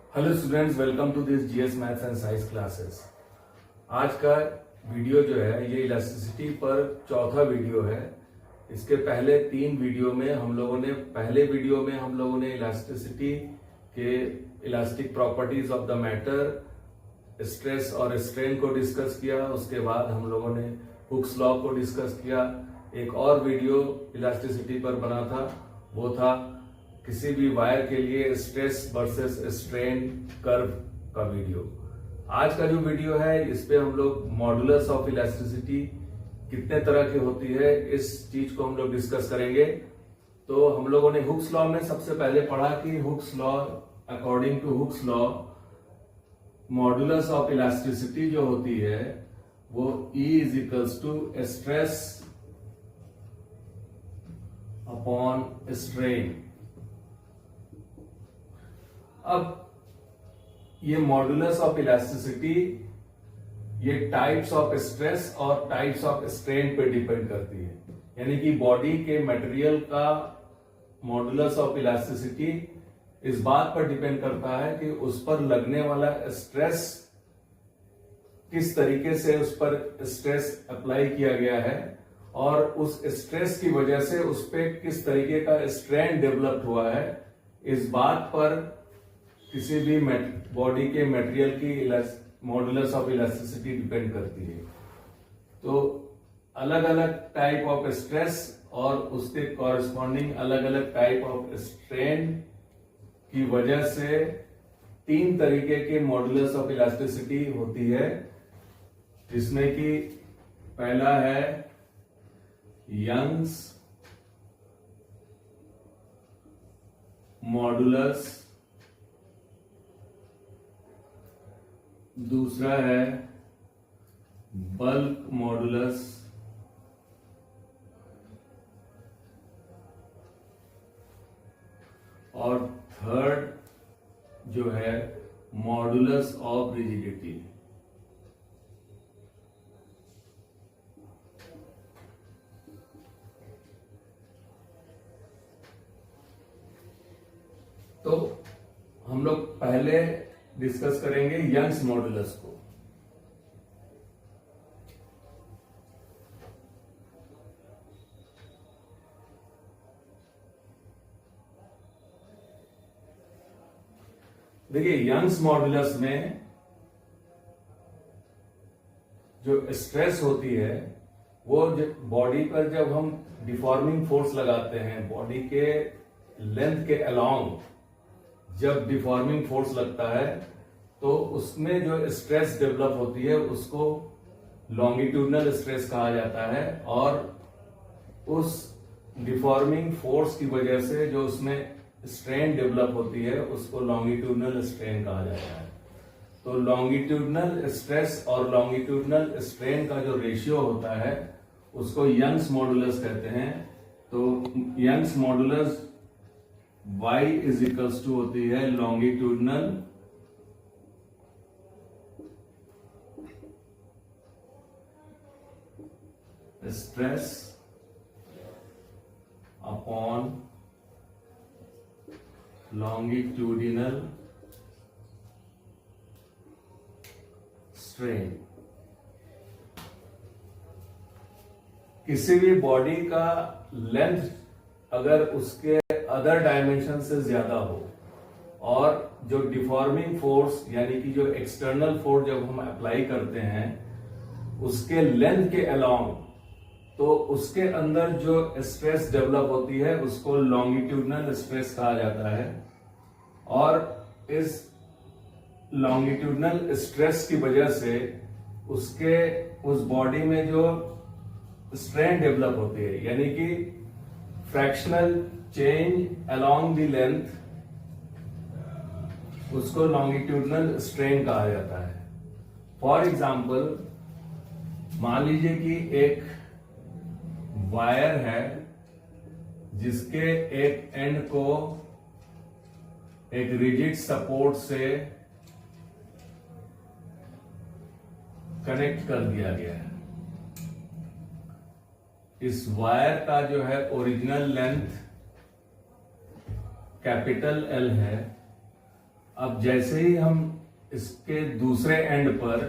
Hello students, welcome to this GS maths and science classes. आज का video जो है ये इलास्टिसिटी पर चौथा वीडियो है। इसके पहले तीन वीडियो में पहले वीडियो में हम लोगों ने इलास्टिसिटी के elastic properties of the matter, stress और स्ट्रेन को डिस्कस किया। उसके बाद हम लोगों ने हुक्स लॉ को डिस्कस किया। एक और वीडियो इलास्टिसिटी पर बना था, वो था किसी भी वायर के लिए स्ट्रेस वर्सेस स्ट्रेन कर्व का वीडियो। आज का जो वीडियो है इस पे हम लोग मॉडुलस ऑफ इलास्टिसिटी कितने तरह की होती है इस चीज को हम लोग डिस्कस करेंगे। तो हम लोगों ने हुक्स लॉ में सबसे पहले पढ़ा कि Hooke's law, according to Hooke's law, modulus of elasticity जो होती है वो E is equals to stress upon strain. अब ये मॉडुलस ऑफ इलास्टिसिटी ये टाइप्स ऑफ स्ट्रेस और टाइप्स ऑफ स्ट्रेन पे डिपेंड करती है। यानी कि बॉडी के मटेरियल का मॉडुलस ऑफ इलास्टिसिटी इस बात पर डिपेंड करता है कि उस पर लगने वाला स्ट्रेस किस तरीके से उस पर स्ट्रेस अप्लाई किया गया है और उस स्ट्रेस की वजह से उस पर किस तरीके का स्ट्रेन डेवलप हुआ है। इस बात पर किसी भी बॉडी के मटेरियल की मॉडुलस ऑफ इलास्टिसिटी डिपेंड करती है। तो अलग अलग टाइप ऑफ स्ट्रेस और उसके कॉरेस्पॉन्डिंग अलग अलग टाइप ऑफ स्ट्रेन की वजह से तीन तरीके के मॉडुलस ऑफ इलास्टिसिटी होती है, जिसमें कि पहला है यंग्स मॉडुलस, दूसरा है बल्क मॉडुलस और थर्ड जो है मॉडुलस ऑफ रिजिडिटी। तो हम लोग पहले डिस्कस करेंगे यंग्स मॉडुलस को। देखिए, यंग्स मॉडुलस में जो स्ट्रेस होती है वो बॉडी पर जब हम डिफॉर्मिंग फोर्स लगाते हैं, बॉडी के लेंथ के अलोंग जब डिफॉर्मिंग फोर्स लगता है तो उसमें जो स्ट्रेस डेवलप होती है उसको लॉन्गिट्यूडनल स्ट्रेस कहा जाता है। और उस डिफॉर्मिंग फोर्स की वजह से जो उसमें स्ट्रेन डेवलप होती है उसको लॉन्गिट्यूडनल स्ट्रेन कहा जाता है। तो लॉन्गिट्यूडनल स्ट्रेस और लॉन्गिट्यूडनल स्ट्रेन का जो रेशियो होता है उसको यंग्स मॉडुलस कहते हैं। तो Young's modulus Y is equals to होती है longitudinal stress upon longitudinal strain. किसी भी बॉडी का लेंथ अगर उसके अदर डायमेंशन से ज्यादा हो और जो डिफॉर्मिंग फोर्स यानी कि जो एक्सटर्नल फोर्स जब हम अप्लाई करते हैं उसके लेंथ के अलोंग, तो उसके अंदर जो स्ट्रेस डेवलप होती है उसको लॉन्गिट्यूडनल स्ट्रेस कहा जाता है। और इस लॉन्गिट्यूडनल स्ट्रेस की वजह से उस बॉडी में जो स्ट्रेन डेवलप होती है यानी कि fractional change along the length, उसको लॉन्गिट्यूडनल स्ट्रेन कहा जाता है। फॉर एग्जाम्पल, मान लीजिए कि एक वायर है जिसके एक एंड को एक रिजिड सपोर्ट से कनेक्ट कर दिया गया है। इस वायर का जो है ओरिजिनल लेंथ कैपिटल L है। अब जैसे ही हम इसके दूसरे एंड पर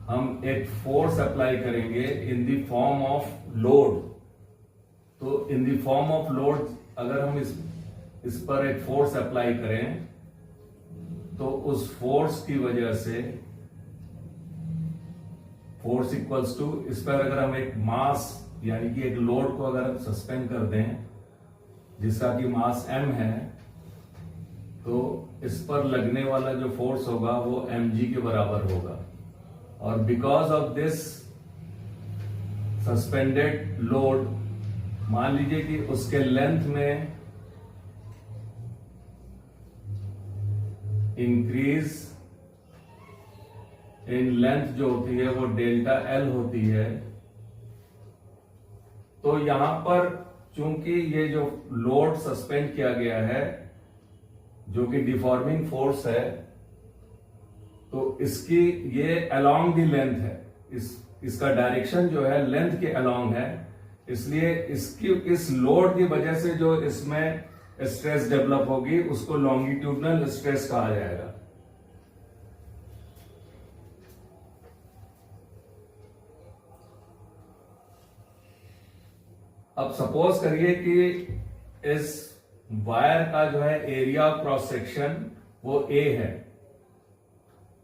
हम एक फोर्स अप्लाई करेंगे in the form of load, तो in the form of load अगर हम इस पर एक फोर्स अप्लाई करें तो उस फोर्स की वजह से फोर्स इक्वल्स टू, इस पर अगर हम एक मास यानी कि एक लोड को अगर हम सस्पेंड कर दें जिसका कि मास m है, तो इस पर लगने वाला जो फोर्स होगा वो mg के बराबर होगा। और because of this suspended load, मान लीजिए कि उसके लेंथ में इंक्रीज इन लेंथ जो होती है वो डेल्टा एल होती है, तो यहां पर चूंकि ये जो लोड सस्पेंड किया गया है जो कि डिफॉर्मिंग फोर्स है, तो इसकी ये अलोंग द लेंथ है, इसका डायरेक्शन जो है लेंथ के अलोंग है, इसलिए इस लोड की वजह से जो इसमें स्ट्रेस डेवलप होगी उसको लॉन्गिट्यूडनल स्ट्रेस कहा जाएगा। अब सपोज करिए कि इस वायर का जो है एरिया ऑफ क्रॉस सेक्शन वो A है,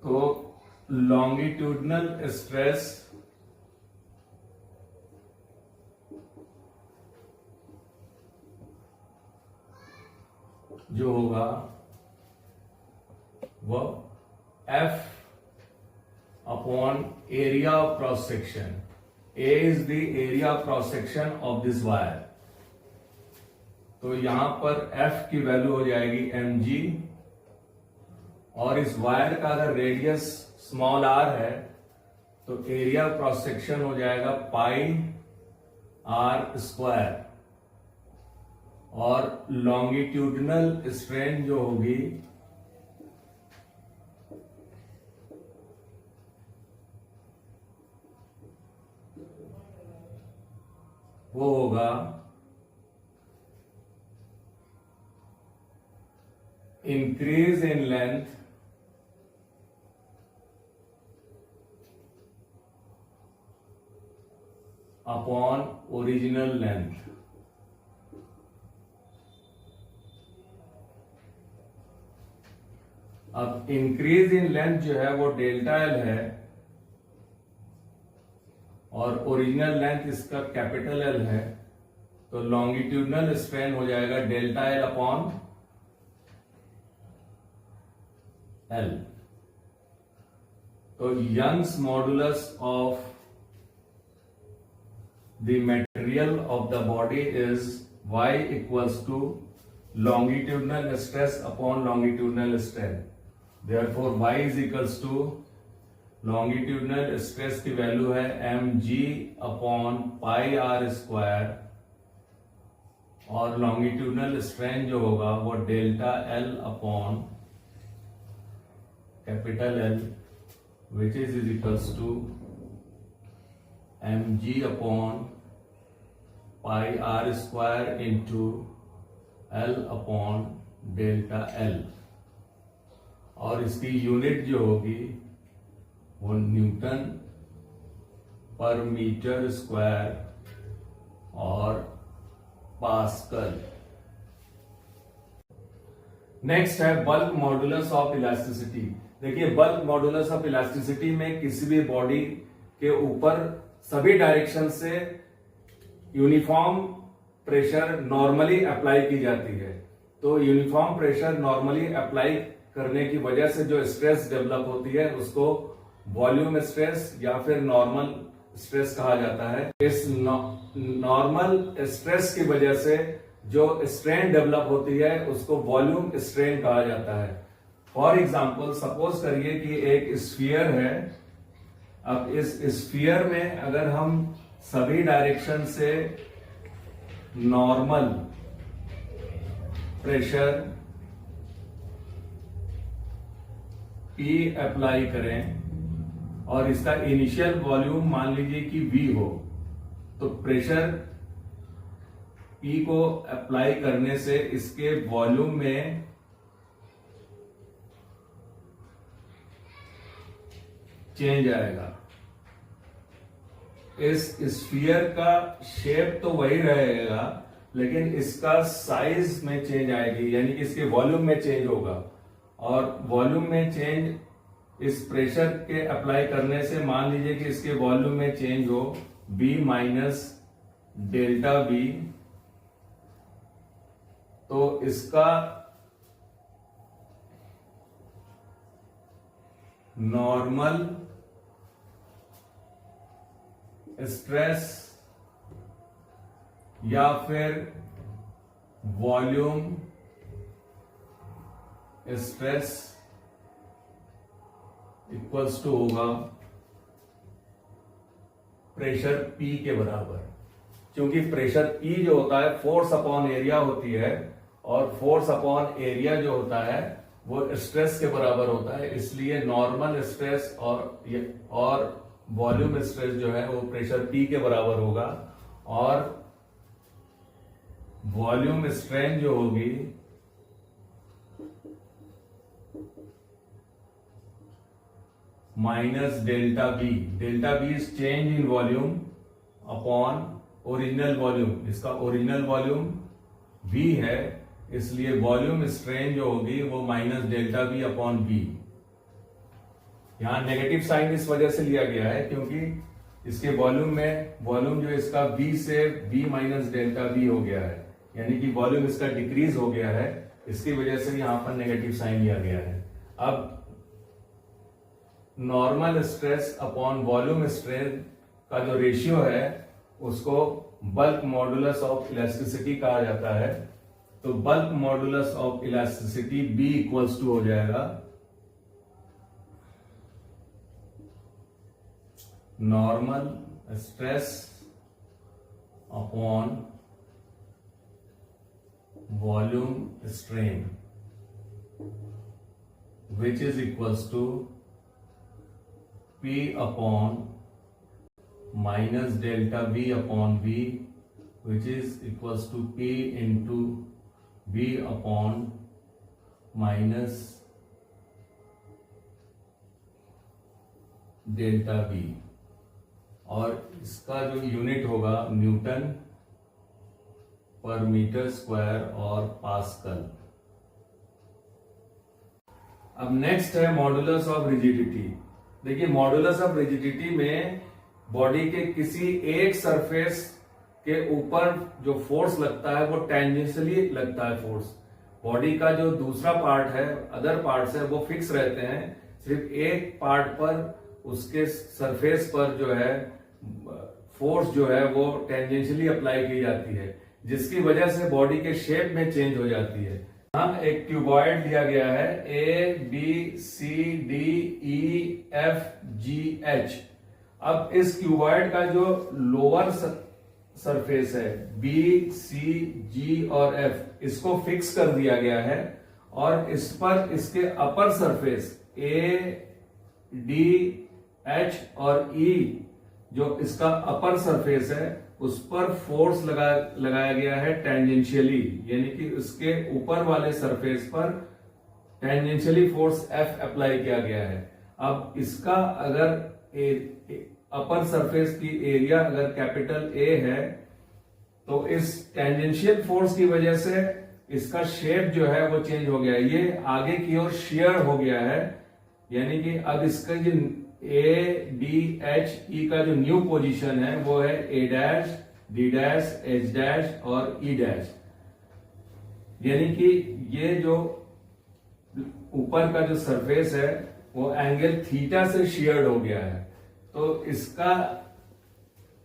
तो लॉन्गिट्यूडनल स्ट्रेस जो होगा वह F upon area of cross section, A is the area of cross section of this wire, तो यहां पर F की वैल्यू हो जाएगी mg, और इस वायर का अगर रेडियस स्मॉल r है तो एरिया ऑफ क्रॉस सेक्शन हो जाएगा पाई r स्क्वायर, और लॉन्गिट्यूडनल स्ट्रेन जो होगी वो होगा increase in length upon original length. अब इंक्रीज इन लेंथ जो है वो डेल्टा एल है और ओरिजिनल लेंथ इसका कैपिटल एल है, तो लॉन्गिट्यूडनल स्ट्रेन हो जाएगा डेल्टा एल अपॉन एल। तो Young's modulus of the material of the body is y equals to longitudinal stress upon longitudinal strain, therefore y is equals to longitudinal stress की value है mg upon pi R square, और longitudinal strain जो होगा वो delta L upon capital L, which is equals to mg upon pi R square into L upon delta L, और इसकी unit जो होगी वो न्यूटन पर मीटर स्क्वायर और पास्कल। नेक्स्ट है बल्क मॉडुलस ऑफ इलास्टिसिटी। देखिए, बल्क मॉडुलस ऑफ इलास्टिसिटी में किसी भी बॉडी के ऊपर सभी डायरेक्शन से यूनिफॉर्म प्रेशर नॉर्मली अप्लाई की जाती है। तो यूनिफॉर्म प्रेशर नॉर्मली अप्लाई करने की वजह से जो स्ट्रेस डेवलप होती है उसको वॉल्यूम स्ट्रेस या फिर नॉर्मल स्ट्रेस कहा जाता है। इस नॉर्मल स्ट्रेस की वजह से जो स्ट्रेन डेवलप होती है उसको वॉल्यूम स्ट्रेन कहा जाता है। फॉर एग्जाम्पल, सपोज करिए कि एक स्फीयर है। अब इस स्फीयर में अगर हम सभी डायरेक्शन से नॉर्मल प्रेशर P अप्लाई करें और इसका इनिशियल वॉल्यूम मान लीजिए कि V हो, तो प्रेशर P को अप्लाई करने से इसके वॉल्यूम में चेंज आएगा। इस स्फीयर का शेप तो वही रहेगा, लेकिन इसका साइज में चेंज आएगी, यानी कि इसके वॉल्यूम में चेंज होगा। और वॉल्यूम में चेंज इस प्रेशर के अप्लाई करने से, मान लीजिए कि इसके वॉल्यूम में चेंज हो B माइनस डेल्टा B, तो इसका नॉर्मल स्ट्रेस या फिर वॉल्यूम स्ट्रेस इक्वल्स टू होगा प्रेशर P के बराबर। क्योंकि प्रेशर P जो होता है फोर्स अपॉन एरिया होती है, और फोर्स अपॉन एरिया जो होता है वो स्ट्रेस के बराबर होता है, इसलिए नॉर्मल स्ट्रेस और वॉल्यूम स्ट्रेस जो है वो प्रेशर P के बराबर होगा। और वॉल्यूम स्ट्रेन जो होगी minus delta V. Delta V is change in volume upon original volume. इसका ओरिजिनल वॉल्यूम V है, इसलिए वॉल्यूम स्ट्रेन जो होगी वो minus delta V upon V. यहां नेगेटिव साइन इस वजह से लिया गया है क्योंकि इसके वॉल्यूम जो इसका V से V माइनस डेल्टा बी हो गया है, यानी कि वॉल्यूम इसका डिक्रीज हो गया है, इसकी वजह से यहां पर नेगेटिव साइन लिया गया है। अब normal stress upon volume strain का जो रेशियो है उसको बल्क मॉडुलस ऑफ इलास्टिसिटी कहा जाता है। तो bulk modulus of elasticity B equals to हो जाएगा normal stress upon volume strain, which is equals to P upon minus delta B upon V, which is equals to P into V upon minus delta B। और इसका जो unit होगा Newton per metre square और pascal. अब next है modulus of rigidity. देखिए modulus of rigidity में body के किसी एक सरफेस के ऊपर जो फोर्स लगता है वो टेंजेंशियली लगता है फोर्स। बॉडी का जो दूसरा पार्ट है, अदर पार्ट्स है, वो फिक्स रहते हैं, सिर्फ एक पार्ट पर उसके सरफेस पर जो है फोर्स जो है वो टेंजेंशियली अप्लाई की जाती है, जिसकी वजह से बॉडी के शेप में चेंज हो जाती है। यहाँ एक क्यूबॉइड दिया गया है ABCDEFGH। अब इस क्यूबॉइड का जो लोअर सरफेस है BCG और F, इसको फिक्स कर दिया गया है, और इस पर इसके अपर सरफेस ADH और E जो इसका अपर सरफेस है उस पर फोर्स लगाया गया है टेंजेंशियली, यानी कि उसके ऊपर वाले सरफेस पर टेंजेंशियली फोर्स F अप्लाई किया गया है। अब इसका अगर अपर सरफेस की एरिया अगर कैपिटल A है तो इस टेंजेंशियल फोर्स की वजह से इसका शेप जो है वो चेंज हो गया है, ये आगे की ओर शेयर हो गया है, यानी कि अब इसका जो ADHE का जो न्यू पोजीशन है वो है A', D', H' और E', यानी कि ये जो ऊपर का जो सरफेस है वो एंगल थीटा से शेयर्ड हो गया है। तो इसका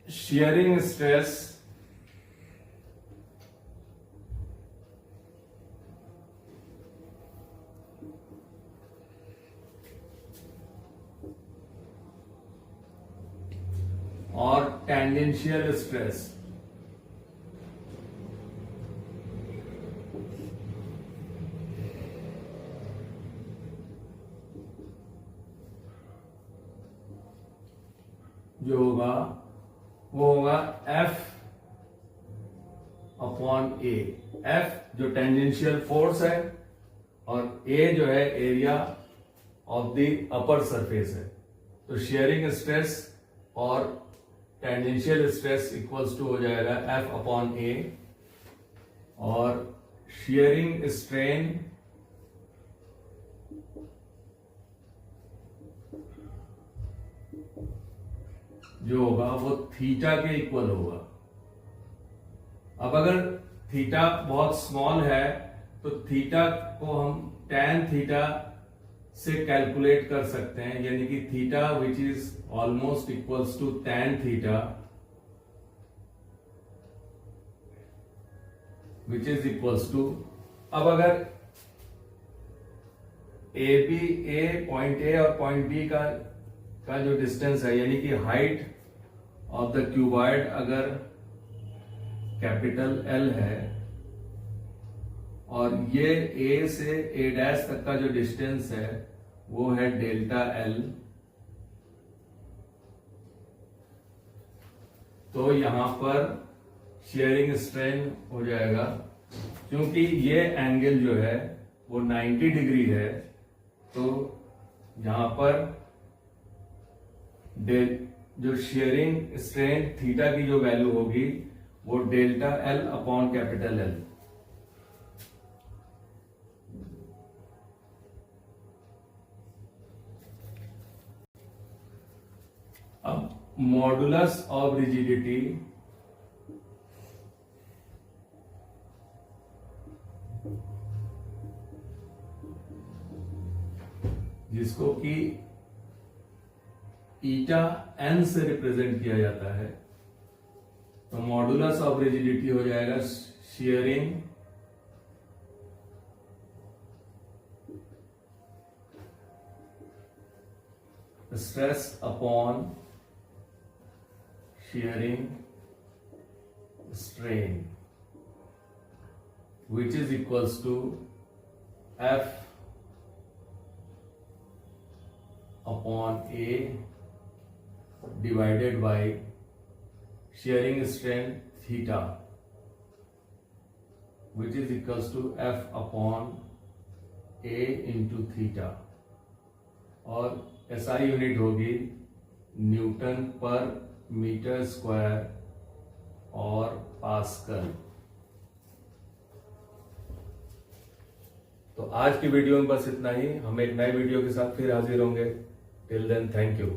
शेयरिंग स्ट्रेस और टेंजेंशियल स्ट्रेस जो होगा वो होगा F अपॉन A। F जो टेंजेंशियल फोर्स है और A जो है area of the upper surface है। तो शेयरिंग स्ट्रेस और टेंजेंशियल स्ट्रेस इक्वल्स टू हो जाएगा F अपॉन A, और शेयरिंग स्ट्रेन जो होगा वो थीटा के इक्वल होगा। अब अगर थीटा बहुत स्मॉल है तो थीटा को हम tan थीटा से कैलकुलेट कर सकते हैं, यानी कि theta which is almost equals to tan theta which is equals to, अब अगर पॉइंट ए और पॉइंट बी का जो डिस्टेंस है, यानी कि हाइट ऑफ द क्यूबॉइड अगर कैपिटल L है और ये A से A डैश तक का जो डिस्टेंस है वो है डेल्टा L, तो यहां पर शेयरिंग स्ट्रेन हो जाएगा, क्योंकि ये एंगल जो है वो 90 डिग्री है, तो यहां पर जो शेयरिंग स्ट्रेन थीटा की जो वैल्यू होगी वो delta L upon capital L। अब मॉडुलस ऑफ रिजिडिटी जिसको कि ईटा n से रिप्रेजेंट किया जाता है, तो मॉडुलस ऑफ रिजिडिटी हो जाएगा shearing stress upon shearing strain which is equals to F upon A divided by shearing strain theta which is equals to F upon A into theta, और SI unit होगी newton per metre square और pascal. तो आज की video में बस इतना ही, हम एक नए वीडियो के साथ फिर हाजिर होंगे। Till then thank you.